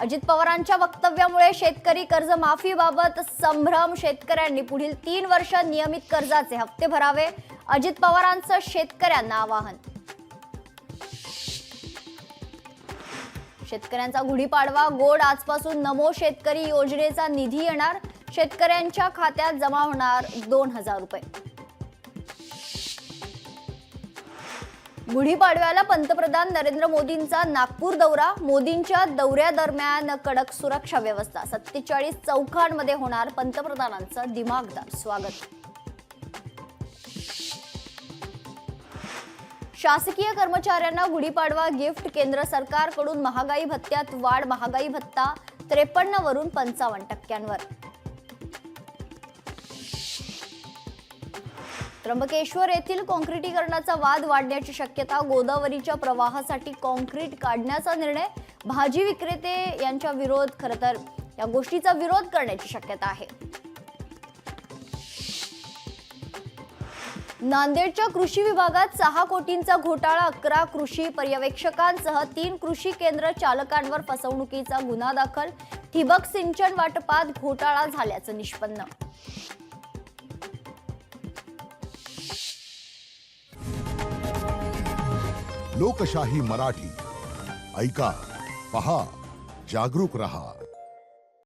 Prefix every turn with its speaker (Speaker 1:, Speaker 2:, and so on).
Speaker 1: अजित पवारांच्या वक्तव्यामुळे शेतकरी कर्जमाफीबाबत संभ्रम. शेतकऱ्यांनी पुढील 3 वर्ष नियमित कर्जाचे हप्ते भरावे. अजित पवारांचं शेतकऱ्यांना आवाहन. शेतकऱ्यांचा गुढीपाडवा गोड. आजपासून नमो शेतकरी योजनेचा निधी येणार. शेतकऱ्यांच्या खात्यात जमा होणार 2000 रुपये. गुढीपाडव्याला पंतप्रधान नरेंद्र मोदींचा नागपूर दौरा. मोदींच्या दौऱ्यादरम्यान कडक सुरक्षा व्यवस्था. 47 चौकांमध्ये होणार पंतप्रधानांचं दिमागदार स्वागत. शासकीय कर्मचाऱ्यांना गुढीपाडवा गिफ्ट. केंद्र सरकारकडून महागाई भत्त्यात वाढ. महागाई भत्ता 53 वरून 55%वर. त्र्यंबकेश्वर येथील काँक्रिटीकरणाचा वाद वाढण्याची शक्यता. गोदावरीच्या प्रवाहासाठी काँक्रीट काढण्याचा निर्णय. भाजी विक्रेते यांचा विरोध. खरं तर या गोष्टीचा विरोध करण्याची शक्यता आहे. नांदेडच्या कृषी विभागात 6 कोटींचा घोटाळा. 11 कृषी पर्यवेक्षकांसह 3 कृषी केंद्र चालकांवर फसवणुकीचा गुन्हा दाखल. ठिबक सिंचन वाटपात घोटाळा झाल्याचं निष्पन्न.
Speaker 2: लोकशाही मराठी ऐका, पहा, जागरूक रहा.